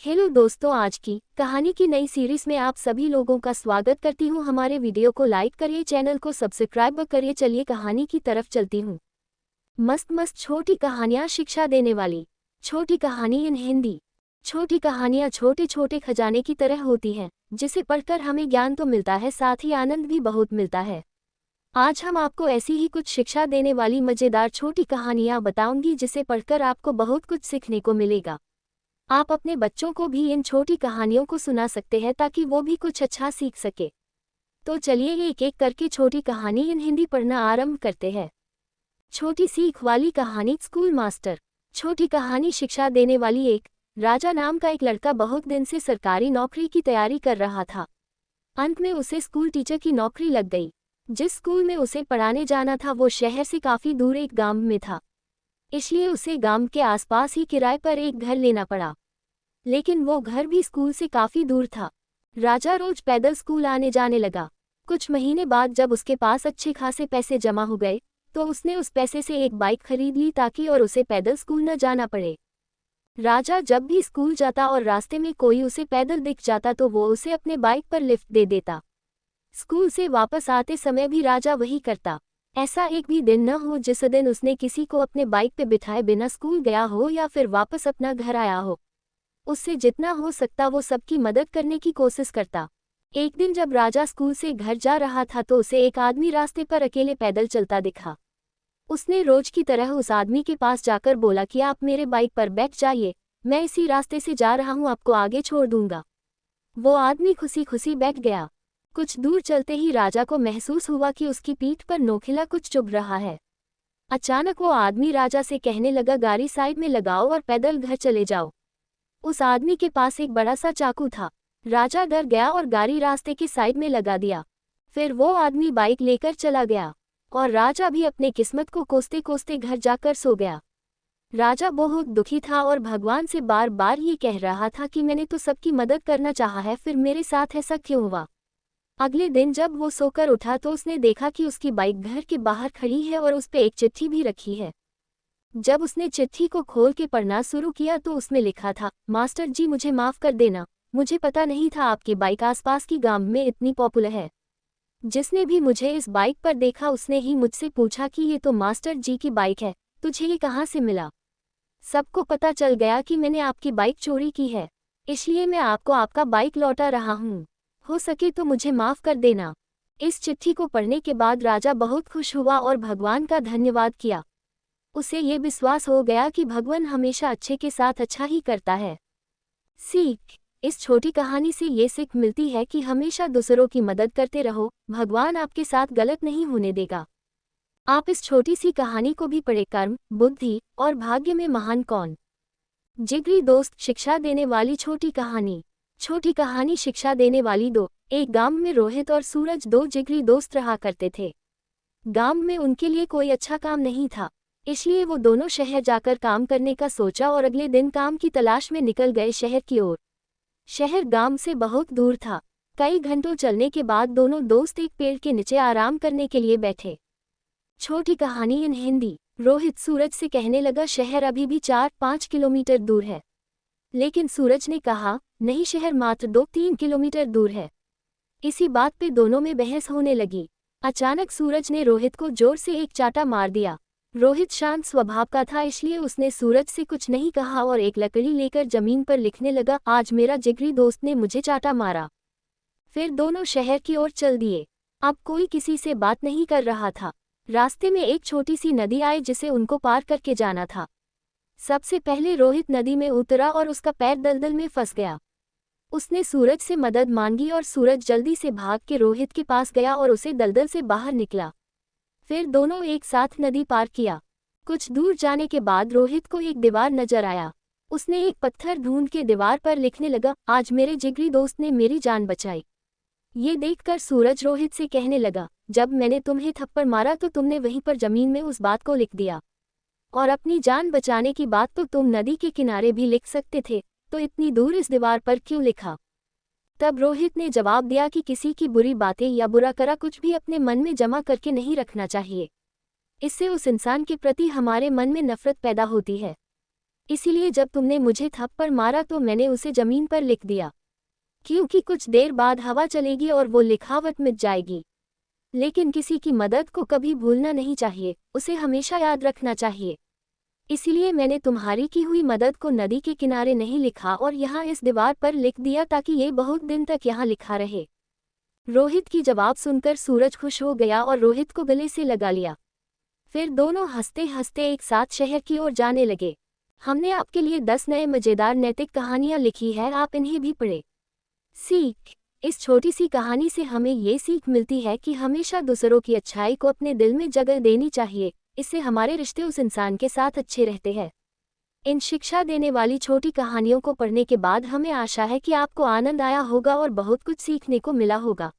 Hello दोस्तों, आज की कहानी की नई सीरीज में आप सभी लोगों का स्वागत करती हूँ। हमारे वीडियो को लाइक करिए, चैनल को सब्सक्राइब करिए। चलिए कहानी की तरफ चलती हूँ। मस्त मस्त छोटी कहानियाँ शिक्षा देने वाली। छोटी कहानी इन हिंदी। छोटी कहानियाँ छोटे छोटे खजाने की तरह होती हैं, जिसे पढ़कर हमें ज्ञान तो मिलता है, साथ ही आनंद भी बहुत मिलता है। आज हम आपको ऐसी ही कुछ शिक्षा देने वाली मज़ेदार छोटी कहानियाँ बताऊंगी, जिसे पढ़कर आपको बहुत कुछ सीखने को मिलेगा। आप अपने बच्चों को भी इन छोटी कहानियों को सुना सकते हैं, ताकि वो भी कुछ अच्छा सीख सके। तो चलिए एक एक करके छोटी कहानी इन हिंदी पढ़ना आरंभ करते हैं। छोटी सीख वाली कहानी, स्कूल मास्टर। छोटी कहानी शिक्षा देने वाली। एक राजा नाम का एक लड़का बहुत दिन से सरकारी नौकरी की तैयारी कर रहा था। अंत में उसे स्कूल टीचर की नौकरी लग गई। जिस स्कूल में उसे पढ़ाने जाना था वो शहर से काफ़ी दूर एक गांव में था, इसलिए उसे गांव के आसपास ही किराए पर एक घर लेना पड़ा। लेकिन वो घर भी स्कूल से काफ़ी दूर था। राजा रोज पैदल स्कूल आने जाने लगा। कुछ महीने बाद जब उसके पास अच्छे खासे पैसे जमा हो गए, तो उसने उस पैसे से एक बाइक खरीद ली, ताकि और उसे पैदल स्कूल न जाना पड़े। राजा जब भी स्कूल जाता और रास्ते में कोई उसे पैदल दिख जाता, तो वो उसे अपने बाइक पर लिफ्ट दे देता। स्कूल से वापस आते समय भी राजा वही करता। ऐसा एक भी दिन न हो जिस दिन उसने किसी को अपने बाइक पे बिठाए बिना स्कूल गया हो या फिर वापस अपना घर आया हो। उससे जितना हो सकता वो सबकी मदद करने की कोशिश करता। एक दिन जब राजा स्कूल से घर जा रहा था, तो उसे एक आदमी रास्ते पर अकेले पैदल चलता दिखा। उसने रोज की तरह उस आदमी के पास जाकर बोला कि आप मेरे बाइक पर बैठ जाइए, मैं इसी रास्ते से जा रहा हूँ, आपको आगे छोड़ दूंगा। वो आदमी खुशी खुशी बैठ गया। कुछ दूर चलते ही राजा को महसूस हुआ कि उसकी पीठ पर नोखिला कुछ चुभ रहा है। अचानक वो आदमी राजा से कहने लगा, गाड़ी साइड में लगाओ और पैदल घर चले जाओ। उस आदमी के पास एक बड़ा सा चाकू था। राजा डर गया और गाड़ी रास्ते की साइड में लगा दिया। फिर वो आदमी बाइक लेकर चला गया और राजा भी अपने किस्मत को कोसते कोसते घर जाकर सो गया। राजा बहुत दुखी था और भगवान से बार बार ये कह रहा था कि मैंने तो सबकी मदद करना चाहा है, फिर मेरे साथ ऐसा क्यों हुआ। अगले दिन जब वो सोकर उठा तो उसने देखा कि उसकी बाइक घर के बाहर खड़ी है और उस पे एक चिट्ठी भी रखी है। जब उसने चिट्ठी को खोल के पढ़ना शुरू किया तो उसमें लिखा था, मास्टर जी मुझे माफ़ कर देना, मुझे पता नहीं था आपकी बाइक आसपास की गांव में इतनी पॉपुलर है। जिसने भी मुझे इस बाइक पर देखा उसने ही मुझसे पूछा कि ये तो मास्टर जी की बाइक है, तुझे ये कहाँ से मिला। सबको पता चल गया कि मैंने आपकी बाइक चोरी की है, इसलिए मैं आपको आपका बाइक लौटा रहा हूँ। हो सके तो मुझे माफ़ कर देना। इस चिट्ठी को पढ़ने के बाद राजा बहुत खुश हुआ और भगवान का धन्यवाद किया। उसे ये विश्वास हो गया कि भगवान हमेशा अच्छे के साथ अच्छा ही करता है। सीख। इस छोटी कहानी से ये सीख मिलती है कि हमेशा दूसरों की मदद करते रहो, भगवान आपके साथ गलत नहीं होने देगा। आप इस छोटी सी कहानी को भी पढ़े। कर्म, बुद्धि और भाग्य में महान कौन। जिगरी दोस्त शिक्षा देने वाली छोटी कहानी। छोटी कहानी शिक्षा देने वाली। दो एक गांव में रोहित और सूरज दो जिगरी दोस्त रहा करते थे। गांव में उनके लिए कोई अच्छा काम नहीं था, इसलिए वो दोनों शहर जाकर काम करने का सोचा और अगले दिन काम की तलाश में निकल गए शहर की ओर। शहर गांव से बहुत दूर था। कई घंटों चलने के बाद दोनों दोस्त एक पेड़ के नीचे आराम करने के लिए बैठे। छोटी कहानी इन हिंदी। रोहित सूरज से कहने लगा, शहर अभी भी 4-5 किलोमीटर दूर है। लेकिन सूरज ने कहा, नहीं, शहर मात्र 2-3 किलोमीटर दूर है। इसी बात पे दोनों में बहस होने लगी। अचानक सूरज ने रोहित को जोर से एक चाटा मार दिया। रोहित शांत स्वभाव का था, इसलिए उसने सूरज से कुछ नहीं कहा और एक लकड़ी लेकर जमीन पर लिखने लगा, आज मेरा जिगरी दोस्त ने मुझे चाटा मारा। फिर दोनों शहर की ओर चल दिए। अब कोई किसी से बात नहीं कर रहा था। रास्ते में एक छोटी सी नदी आई जिसे उनको पार करके जाना था। सबसे पहले रोहित नदी में उतरा और उसका पैर दलदल में फंस गया। उसने सूरज से मदद मांगी और सूरज जल्दी से भाग के रोहित के पास गया और उसे दलदल से बाहर निकला। फिर दोनों एक साथ नदी पार किया। कुछ दूर जाने के बाद रोहित को एक दीवार नजर आया। उसने एक पत्थर ढूंढ के दीवार पर लिखने लगा, आज मेरे जिगरी दोस्त ने मेरी जान बचाई। ये देखकर सूरज रोहित से कहने लगा, जब मैंने तुम्हें थप्पड़ मारा तो तुमने वहीं पर जमीन में उस बात को लिख दिया, और अपनी जान बचाने की बात तो तुम नदी के किनारे भी लिख सकते थे, तो इतनी दूर इस दीवार पर क्यों लिखा। तब रोहित ने जवाब दिया कि किसी की बुरी बातें या बुरा करा कुछ भी अपने मन में जमा करके नहीं रखना चाहिए। इससे उस इंसान के प्रति हमारे मन में नफरत पैदा होती है। इसीलिए जब तुमने मुझे थप्पड़ मारा तो मैंने उसे जमीन पर लिख दिया, क्योंकि कुछ देर बाद हवा चलेगी और वो लिखावट मिट जाएगी। लेकिन किसी की मदद को कभी भूलना नहीं चाहिए, उसे हमेशा याद रखना चाहिए। इसलिए मैंने तुम्हारी की हुई मदद को नदी के किनारे नहीं लिखा और यहाँ इस दीवार पर लिख दिया ताकि ये बहुत दिन तक यहाँ लिखा रहे। रोहित की जवाब सुनकर सूरज खुश हो गया और रोहित को गले से लगा लिया। फिर दोनों हंसते हंसते एक साथ शहर की ओर जाने लगे। हमने आपके लिए 10 नए मजेदार नैतिक कहानियाँ लिखी है, आप इन्हें भी पढ़ें। सीख। इस छोटी सी कहानी से हमें ये सीख मिलती है कि हमेशा दूसरों की अच्छाई को अपने दिल में जगह देनी चाहिए, इससे हमारे रिश्ते उस इंसान के साथ अच्छे रहते हैं। इन शिक्षा देने वाली छोटी कहानियों को पढ़ने के बाद हमें आशा है कि आपको आनंद आया होगा और बहुत कुछ सीखने को मिला होगा।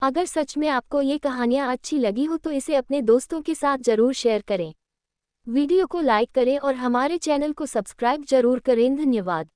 अगर सच में आपको ये कहानियाँ अच्छी लगी हो तो इसे अपने दोस्तों के साथ ज़रूर शेयर करें। वीडियो को लाइक करें और हमारे चैनल को सब्सक्राइब जरूर करें। धन्यवाद।